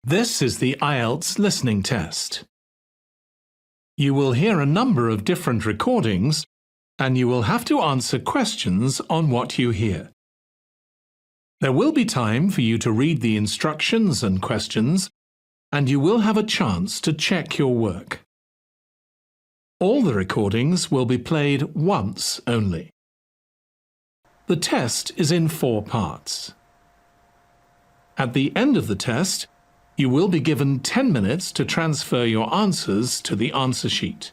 This is the IELTS listening test. You will hear a number of different recordings, and you will have to answer questions on what you hear. There will be time for you to read the instructions and questions, and you will have a chance to check your work. All the recordings will be played once only. The test is in 4 parts. At the end of the test, you will be given 10 minutes to transfer your answers to the answer sheet.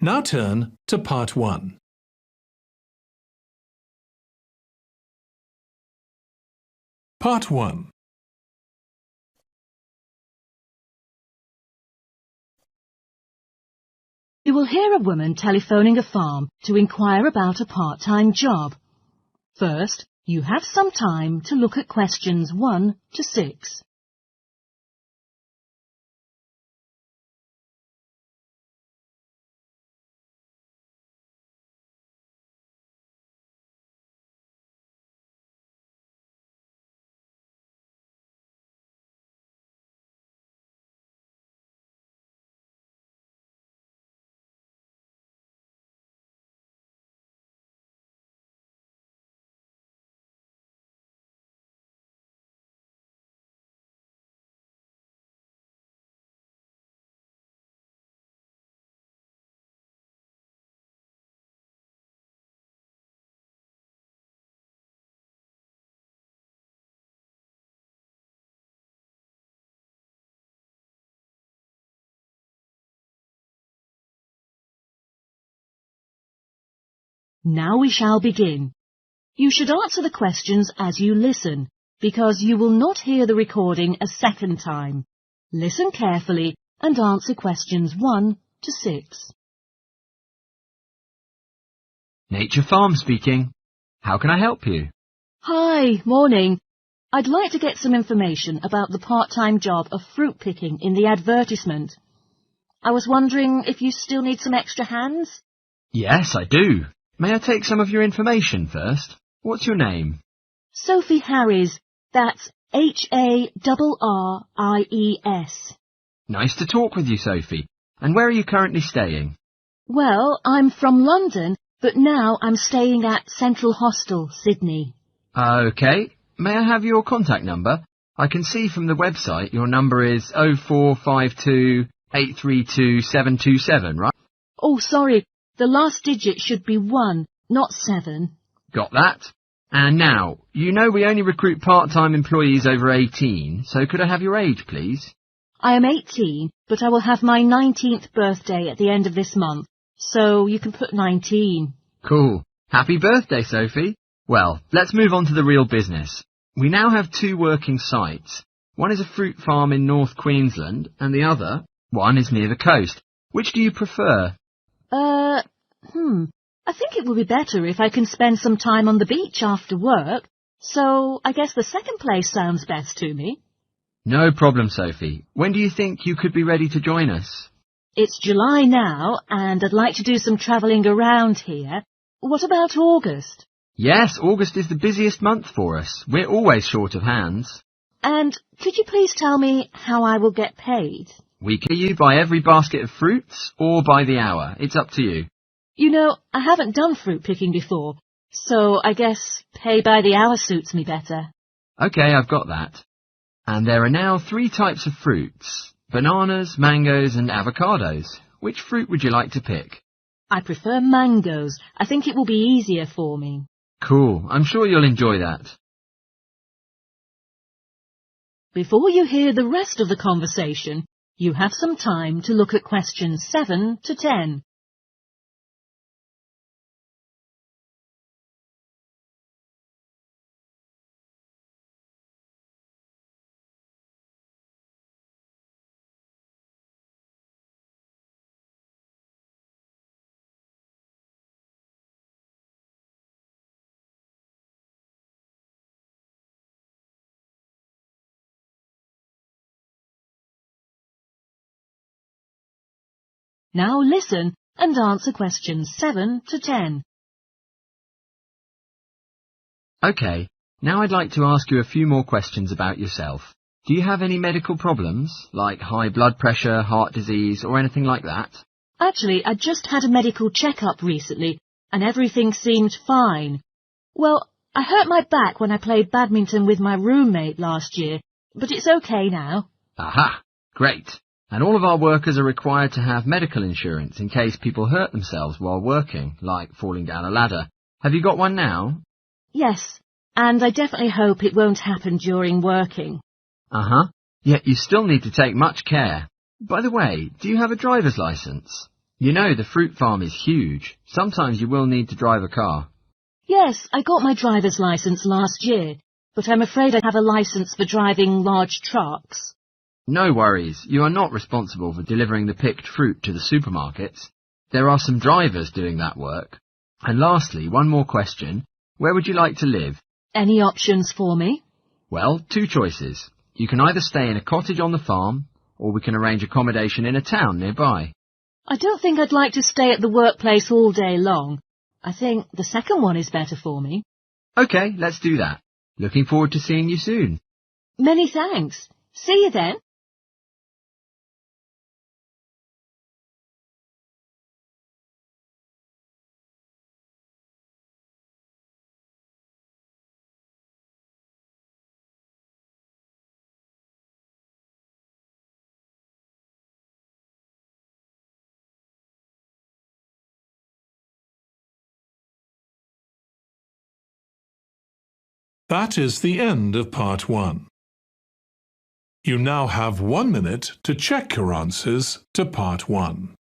Now turn to Part 1. Part 1. You will hear a woman telephoning a farm to inquire about a part-time job. First, you have some time to look at questions 1 to 6. Now we shall begin. You should answer the questions as you listen, because you will not hear the recording a second time. Listen carefully and answer questions 1 to 6. Nature Farm speaking. How can I help you? Hi, morning. I'd like to get some information about the part-time job of fruit picking in the advertisement. I was wondering if you still need some extra hands? Yes, I do. May I take some of your information first? What's your name? Sophie Harries. That's Harries. Nice to talk with you, Sophie. And where are you currently staying? Well, I'm from London, but now I'm staying at Central Hostel, Sydney. OK. May I have your contact number? I can see from the website your number is 0452 832 727, right? Oh, sorry. The last digit should be 1, not 7. Got that. And now, you know we only recruit part-time employees over 18, so could I have your age, please? I am 18, but I will have my 19th birthday at the end of this month, so you can put 19. Cool. Happy birthday, Sophie. Well, let's move on to the real business. We now have 2 working sites. One is a fruit farm in North Queensland, and the other one is near the coast. Which do you prefer? I think it will be better if I can spend some time on the beach after work, so I guess the second place sounds best to me. No problem, Sophie. When do you think you could be ready to join us? It's July now, and I'd like to do some travelling around here. What about August? Yes, August is the busiest month for us. We're always short of hands. And could you please tell me how I will get paid? We can pay you by every basket of fruits or by the hour. It's up to you. You know, I haven't done fruit picking before, so I guess pay by the hour suits me better. OK, I've got that. And there are now 3 types of fruits: bananas, mangoes and avocados. Which fruit would you like to pick? I prefer mangoes. I think it will be easier for me. Cool. I'm sure you'll enjoy that. Before you hear the rest of the conversation, you have some time to look at questions 7 to 10. Now listen and answer questions 7 to 10. OK, now I'd like to ask you a few more questions about yourself. Do you have any medical problems, like high blood pressure, heart disease, or anything like that? Actually, I just had a medical checkup recently, and everything seemed fine. Well, I hurt my back when I played badminton with my roommate last year, but it's okay now. Aha! Great. And all of our workers are required to have medical insurance in case people hurt themselves while working, like falling down a ladder. Have you got one now? Yes, and I definitely hope it won't happen during working. Uh-huh. Yet you still need to take much care. By the way, do you have a driver's license? You know the fruit farm is huge. Sometimes you will need to drive a car. Yes, I got my driver's license last year, but I'm afraid I have a license for driving large trucks. No worries. You are not responsible for delivering the picked fruit to the supermarkets. There are some drivers doing that work. And lastly, one more question. Where would you like to live? Any options for me? Well, two choices. You can either stay in a cottage on the farm, or we can arrange accommodation in a town nearby. I don't think I'd like to stay at the workplace all day long. I think the second one is better for me. OK, let's do that. Looking forward to seeing you soon. Many thanks. See you then. That is the end of part 1. You now have 1 minute to check your answers to part 1.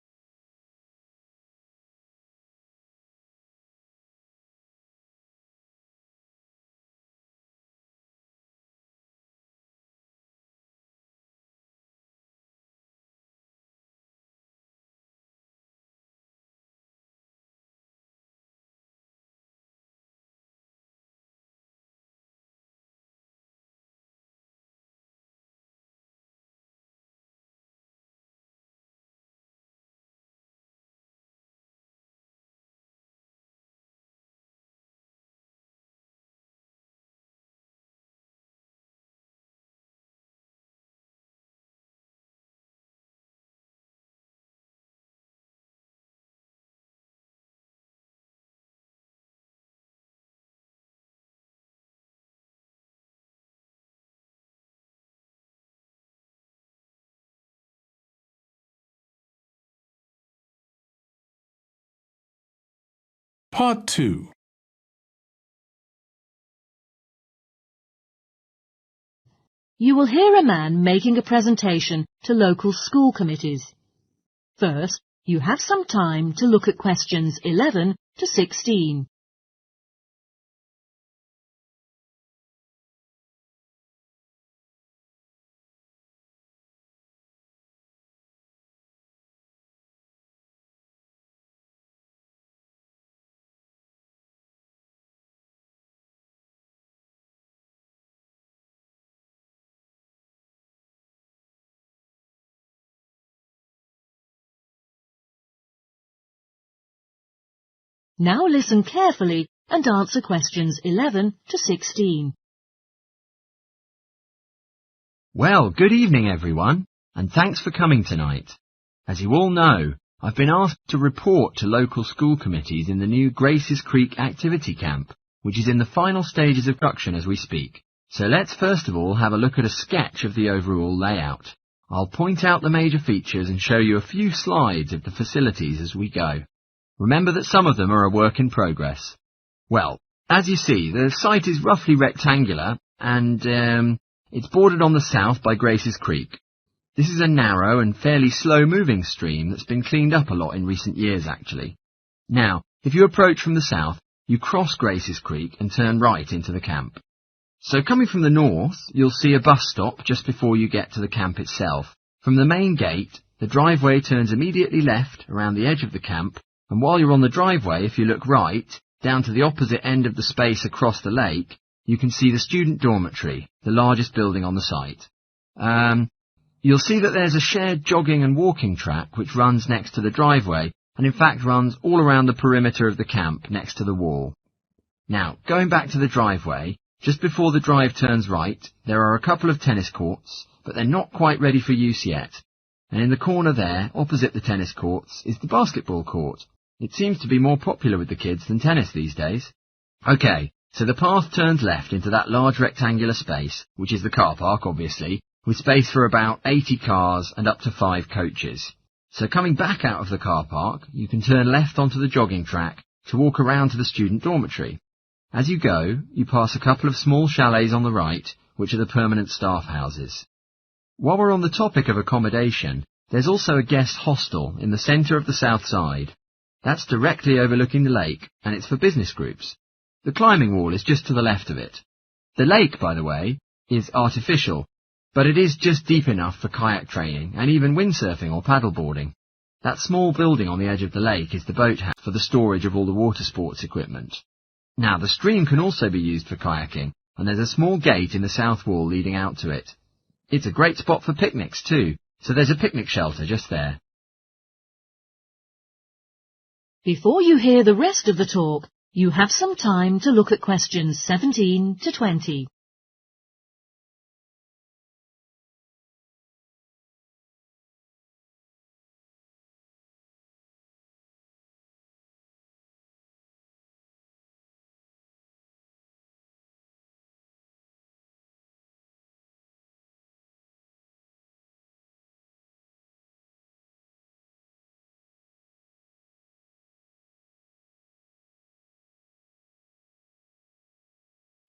Part 2. You will hear a man making a presentation to local school committees. First, you have some time to look at questions 11 to 16. Now listen carefully and answer questions 11 to 16. Well, good evening everyone, and thanks for coming tonight. As you all know, I've been asked to report to local school committees in the new Graces Creek activity camp, which is in the final stages of construction as we speak. So let's first of all have a look at a sketch of the overall layout. I'll point out the major features and show you a few slides of the facilities as we go. Remember that some of them are a work in progress. Well, as you see, the site is roughly rectangular and it's bordered on the south by Graces Creek. This is a narrow and fairly slow-moving stream that's been cleaned up a lot in recent years, actually. Now, if you approach from the south, you cross Graces Creek and turn right into the camp. So coming from the north, you'll see a bus stop just before you get to the camp itself. From the main gate, the driveway turns immediately left around the edge of the camp, and while you're on the driveway, if you look right, down to the opposite end of the space across the lake, you can see the student dormitory, the largest building on the site. You'll see that there's a shared jogging and walking track which runs next to the driveway, and in fact runs all around the perimeter of the camp next to the wall. Now, going back to the driveway, Just before the drive turns right, there are a couple of tennis courts, but they're not quite ready for use yet. And in the corner there, opposite the tennis courts, is the basketball court. It seems to be more popular with the kids than tennis these days. OK, so the path turns left into that large rectangular space, which is the car park, obviously, with space for about 80 cars and up to 5 coaches. So coming back out of the car park, you can turn left onto the jogging track to walk around to the student dormitory. As you go, you pass a couple of small chalets on the right, which are the permanent staff houses. While we're on the topic of accommodation, there's also a guest hostel in the centre of the south side. That's directly overlooking the lake, and it's for business groups. The climbing wall is just to the left of it. The lake, by the way, is artificial, but it is just deep enough for kayak training and even windsurfing or paddleboarding. That small building on the edge of the lake is the boathouse for the storage of all the water sports equipment. Now, the stream can also be used for kayaking, and there's a small gate in the south wall leading out to it. It's a great spot for picnics too, so there's a picnic shelter just there. Before you hear the rest of the talk, you have some time to look at questions 17 to 20.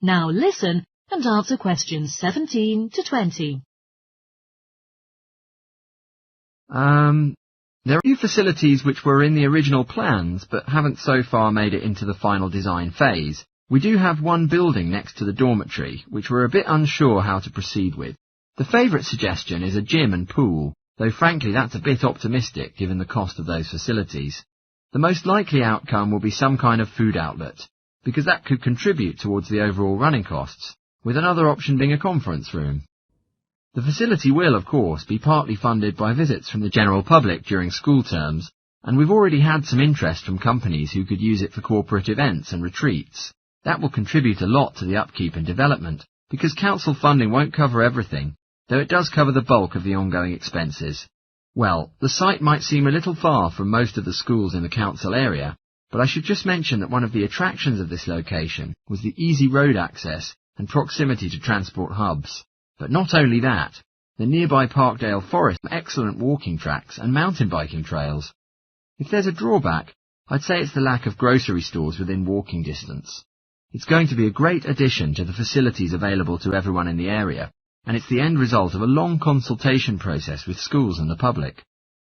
Now listen and answer questions 17 to 20. There are a few facilities which were in the original plans but haven't so far made it into the final design phase. We do have one building next to the dormitory, which we're a bit unsure how to proceed with. The favourite suggestion is a gym and pool, though frankly that's a bit optimistic given the cost of those facilities. The most likely outcome will be some kind of food outlet, because that could contribute towards the overall running costs, with another option being a conference room. The facility will, of course, be partly funded by visits from the general public during school terms, and we've already had some interest from companies who could use it for corporate events and retreats. That will contribute a lot to the upkeep and development, because council funding won't cover everything, though it does cover the bulk of the ongoing expenses. Well, the site might seem a little far from most of the schools in the council area, but I should just mention that one of the attractions of this location was the easy road access and proximity to transport hubs. But not only that, the nearby Parkdale Forest has excellent walking tracks and mountain biking trails. If there's a drawback, I'd say it's the lack of grocery stores within walking distance. It's going to be a great addition to the facilities available to everyone in the area, and it's the end result of a long consultation process with schools and the public.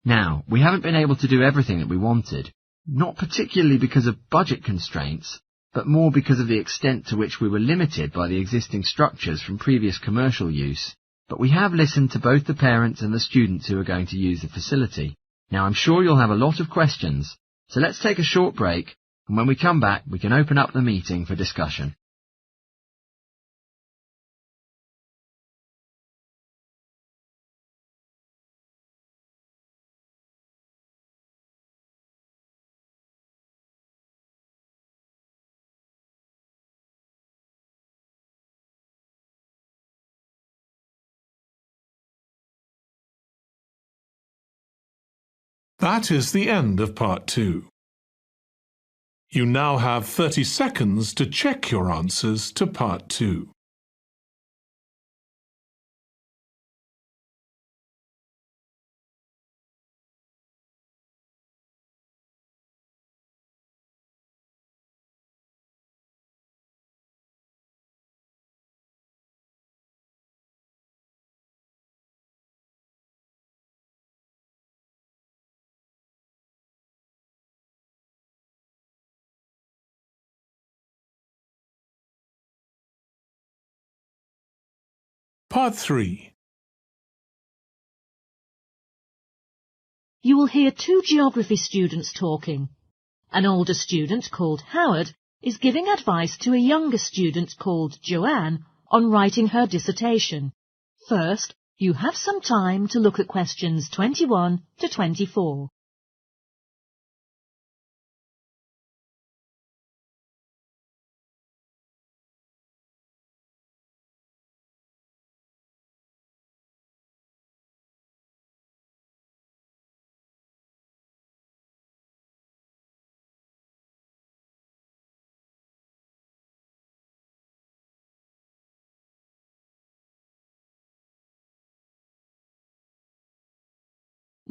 Now, we haven't been able to do everything that we wanted, not particularly because of budget constraints, but more because of the extent to which we were limited by the existing structures from previous commercial use. But we have listened to both the parents and the students who are going to use the facility. Now I'm sure you'll have a lot of questions, so let's take a short break, and when we come back we can open up the meeting for discussion. That is the end of part 2. You now have 30 seconds to check your answers to part 2. Part 3. You will hear 2 geography students talking. An older student called Howard is giving advice to a younger student called Joanne on writing her dissertation. First, you have some time to look at questions 21 to 24.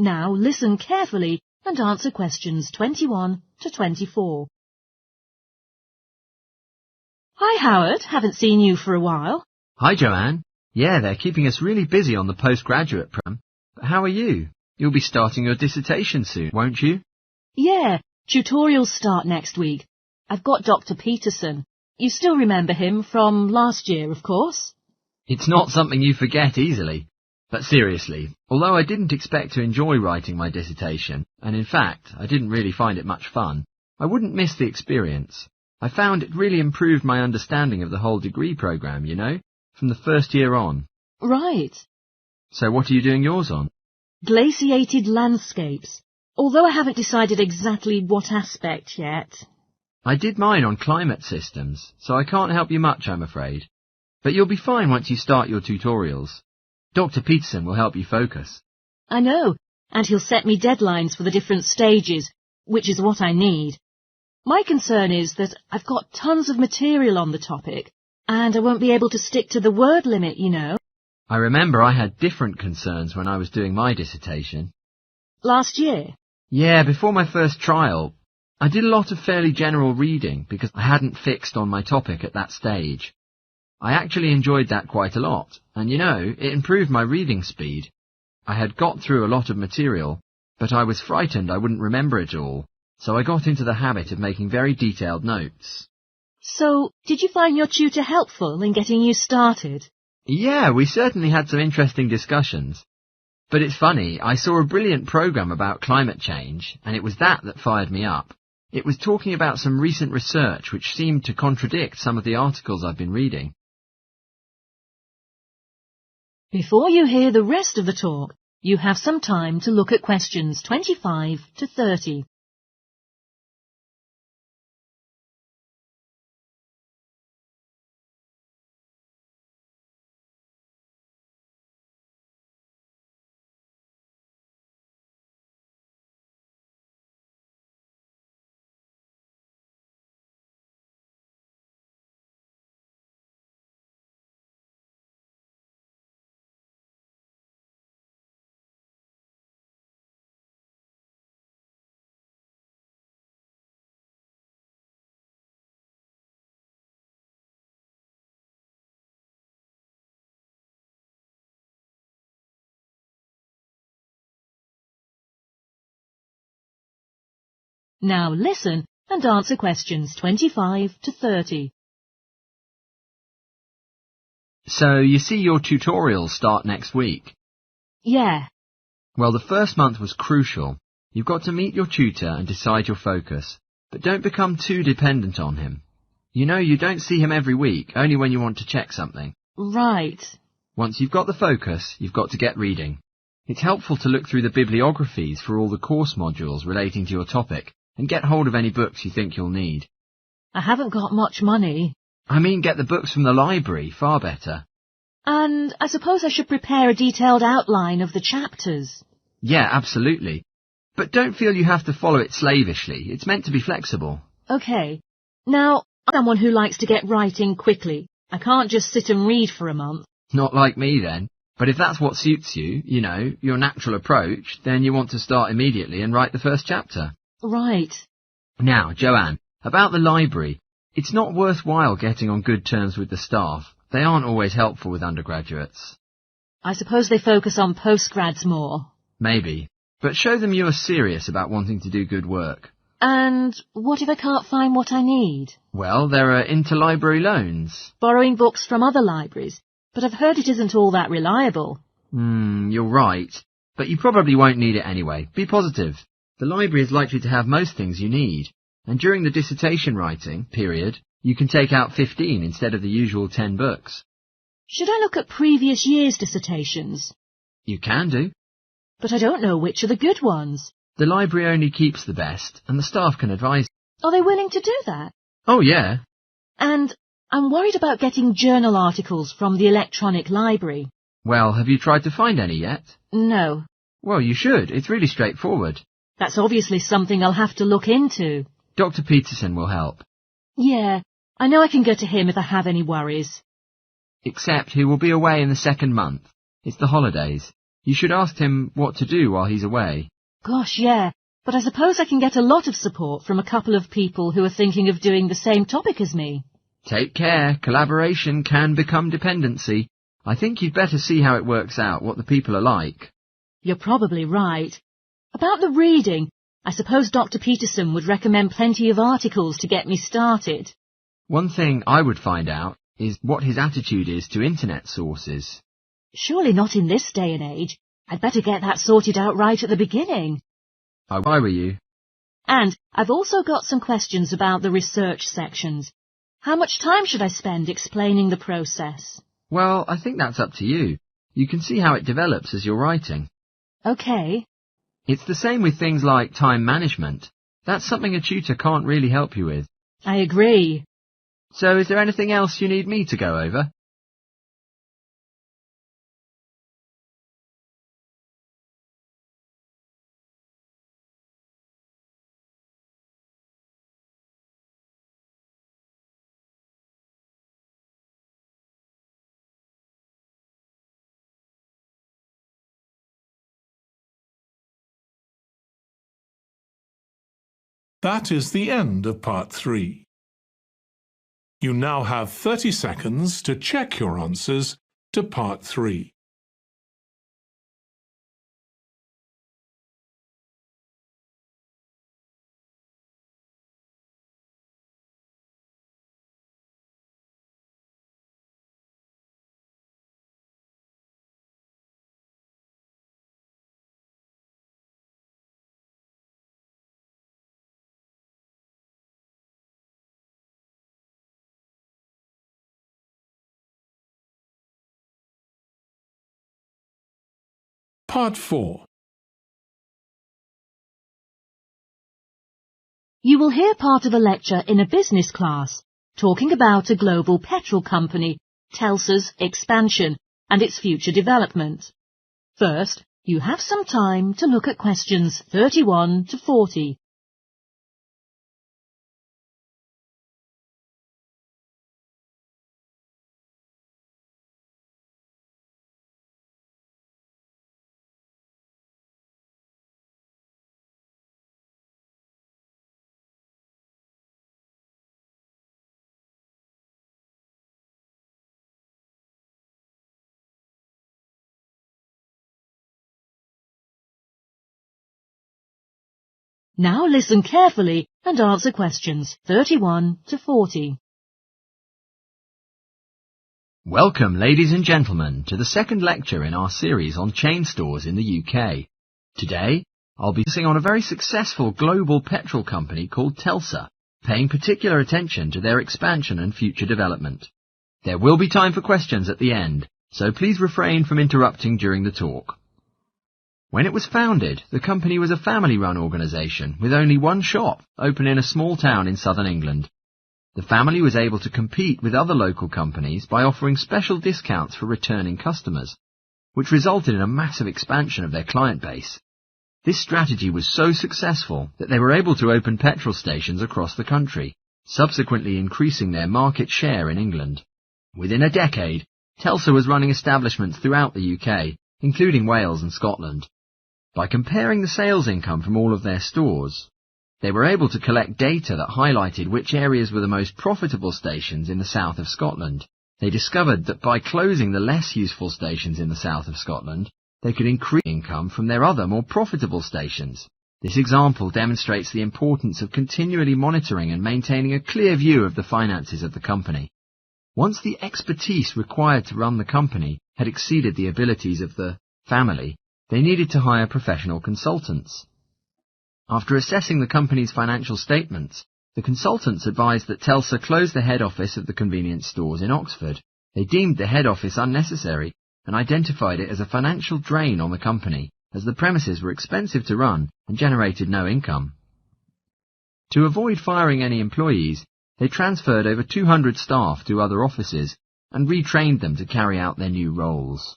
Now listen carefully and answer questions 21 to 24. Hi Howard, haven't seen you for a while. Hi Joanne. Yeah, they're keeping us really busy on the postgraduate program. But how are you? You'll be starting your dissertation soon, won't you? Yeah, tutorials start next week. I've got Dr. Peterson. You still remember him from last year, of course? It's not something you forget easily. But seriously, although I didn't expect to enjoy writing my dissertation, and in fact, I didn't really find it much fun, I wouldn't miss the experience. I found it really improved my understanding of the whole degree program, you know, from the first year on. Right. So what are you doing yours on? Glaciated landscapes, although I haven't decided exactly what aspect yet. I did mine on climate systems, so I can't help you much, I'm afraid. But you'll be fine once you start your tutorials. Dr. Peterson will help you focus. I know, and he'll set me deadlines for the different stages, which is what I need. My concern is that I've got tons of material on the topic, and I won't be able to stick to the word limit, you know. I remember I had different concerns when I was doing my dissertation. Last year? Yeah, before my first trial, I did a lot of fairly general reading because I hadn't fixed on my topic at that stage. I actually enjoyed that quite a lot, and you know, it improved my reading speed. I had got through a lot of material, but I was frightened I wouldn't remember it all, so I got into the habit of making very detailed notes. So, did you find your tutor helpful in getting you started? Yeah, we certainly had some interesting discussions. But it's funny, I saw a brilliant program about climate change, and it was that fired me up. It was talking about some recent research which seemed to contradict some of the articles I've been reading. Before you hear the rest of the talk, you have some time to look at questions 25 to 30. Now listen and answer questions 25 to 30. So, you see your tutorials start next week? Yeah. Well, the first month was crucial. You've got to meet your tutor and decide your focus, but don't become too dependent on him. You know, you don't see him every week, only when you want to check something. Right. Once you've got the focus, you've got to get reading. It's helpful to look through the bibliographies for all the course modules relating to your topic and get hold of any books you think you'll need. I haven't got much money. I mean, get the books from the library, far better. And I suppose I should prepare a detailed outline of the chapters. Yeah, absolutely. But don't feel you have to follow it slavishly. It's meant to be flexible. OK. Now, I'm someone who likes to get writing quickly. I can't just sit and read for a month. Not like me, then. But if that's what suits you, you know, your natural approach, then you want to start immediately and write the first chapter. Right. Now, Joanne, about the library. It's not worthwhile getting on good terms with the staff. They aren't always helpful with undergraduates. I suppose they focus on postgrads more. Maybe. But show them you are serious about wanting to do good work. And what if I can't find what I need? Well, there are interlibrary loans. Borrowing books from other libraries. But I've heard it isn't all that reliable. You're right. But you probably won't need it anyway. Be positive. The library is likely to have most things you need. And during the dissertation writing period, you can take out 15 instead of the usual 10 books. Should I look at previous year's dissertations? You can do. But I don't know which are the good ones. The library only keeps the best, and the staff can advise. Are they willing to do that? Oh, yeah. And I'm worried about getting journal articles from the electronic library. Well, have you tried to find any yet? No. Well, you should. It's really straightforward. That's obviously something I'll have to look into. Dr. Peterson will help. Yeah, I know I can go to him if I have any worries. Except he will be away in the second month. It's the holidays. You should ask him what to do while he's away. Gosh, yeah, but I suppose I can get a lot of support from a couple of people who are thinking of doing the same topic as me. Take care, collaboration can become dependency. I think you'd better see how it works out, what the people are like. You're probably right. About the reading, I suppose Dr. Peterson would recommend plenty of articles to get me started. One thing I would find out is what his attitude is to internet sources. Surely not in this day and age. I'd better get that sorted out right at the beginning. Why were you? And I've also got some questions about the research sections. How much time should I spend explaining the process? Well, I think that's up to you. You can see how it develops as you're writing. OK. It's the same with things like time management. That's something a tutor can't really help you with. I agree. So is there anything else you need me to go over? That is the end of Part 3. You now have 30 seconds to check your answers to Part 3. Part 4. You will hear part of a lecture in a business class, talking about a global petrol company, Telsa's expansion and its future development. First, you have some time to look at questions 31 to 40. Now listen carefully and answer questions 31 to 40. Welcome, ladies and gentlemen, to the second lecture in our series on chain stores in the UK. Today, I'll be focusing on a very successful global petrol company called Telsa, paying particular attention to their expansion and future development. There will be time for questions at the end, so please refrain from interrupting during the talk. When it was founded, the company was a family-run organisation with only one shop open in a small town in southern England. The family was able to compete with other local companies by offering special discounts for returning customers, which resulted in a massive expansion of their client base. This strategy was so successful that they were able to open petrol stations across the country, subsequently increasing their market share in England. Within a decade, Telsa was running establishments throughout the UK, including Wales and Scotland. By comparing the sales income from all of their stores, they were able to collect data that highlighted which areas were the most profitable stations in the south of Scotland. They discovered that by closing the less useful stations in the south of Scotland, they could increase income from their other more profitable stations. This example demonstrates the importance of continually monitoring and maintaining a clear view of the finances of the company. Once the expertise required to run the company had exceeded the abilities of the family, they needed to hire professional consultants. After assessing the company's financial statements, the consultants advised that Telsa close the head office of the convenience stores in Oxford. They deemed the head office unnecessary and identified it as a financial drain on the company, as the premises were expensive to run and generated no income. To avoid firing any employees, they transferred over 200 staff to other offices and retrained them to carry out their new roles.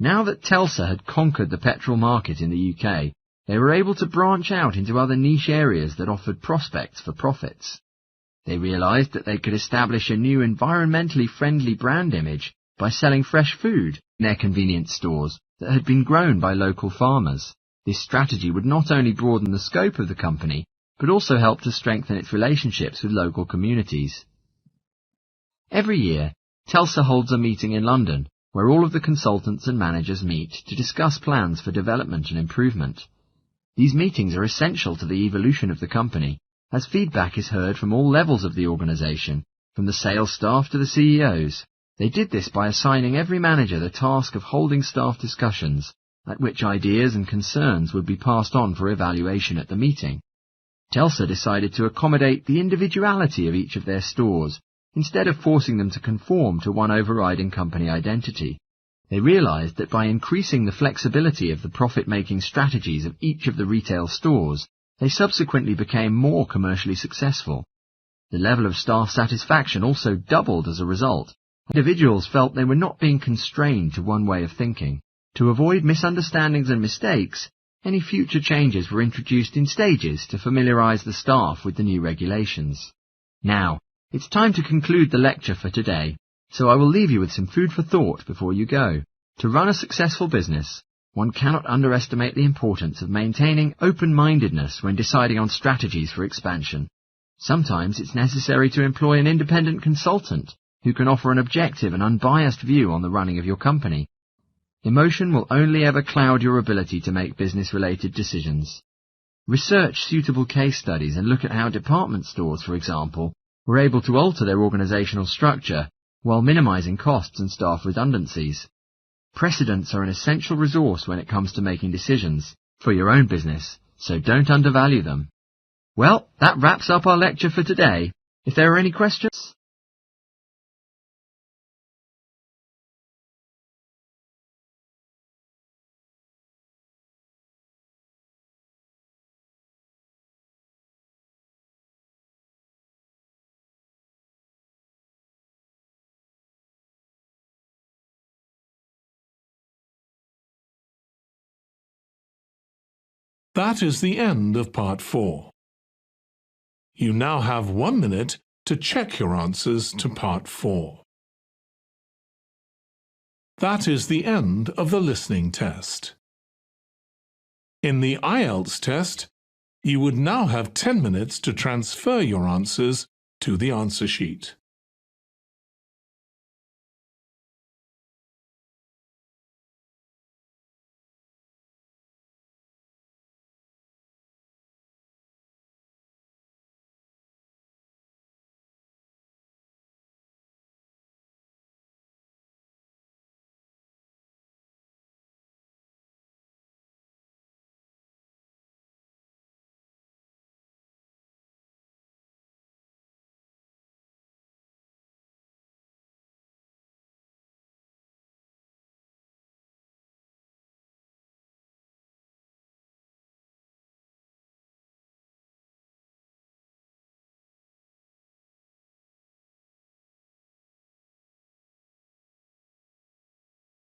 Now that Telsa had conquered the petrol market in the UK, they were able to branch out into other niche areas that offered prospects for profits. They realised that they could establish a new environmentally friendly brand image by selling fresh food their convenience stores that had been grown by local farmers. This strategy would not only broaden the scope of the company, but also help to strengthen its relationships with local communities. Every year, TELSA holds a meeting in London, where all of the consultants and managers meet to discuss plans for development and improvement. These meetings are essential to the evolution of the company, as feedback is heard from all levels of the organisation, from the sales staff to the CEOs. They did this by assigning every manager the task of holding staff discussions, at which ideas and concerns would be passed on for evaluation at the meeting. TELSA decided to accommodate the individuality of each of their stores, instead of forcing them to conform to one overriding company identity. They realized that by increasing the flexibility of the profit-making strategies of each of the retail stores, they subsequently became more commercially successful. The level of staff satisfaction also doubled as a result. Individuals felt they were not being constrained to one way of thinking. To avoid misunderstandings and mistakes, any future changes were introduced in stages to familiarize the staff with the new regulations. Now, it's time to conclude the lecture for today, so I will leave you with some food for thought before you go. To run a successful business, one cannot underestimate the importance of maintaining open-mindedness when deciding on strategies for expansion. Sometimes it's necessary to employ an independent consultant who can offer an objective and unbiased view on the running of your company. Emotion will only ever cloud your ability to make business-related decisions. Research suitable case studies and look at how department stores, for example, were able to alter their organizational structure while minimizing costs and staff redundancies. Precedents are an essential resource when it comes to making decisions for your own business, so don't undervalue them. Well, that wraps up our lecture for today. If there are any questions? That is the end of Part 4. You now have 1 minute to check your answers to Part 4. That is the end of the listening test. In the IELTS test, you would now have 10 minutes to transfer your answers to the answer sheet.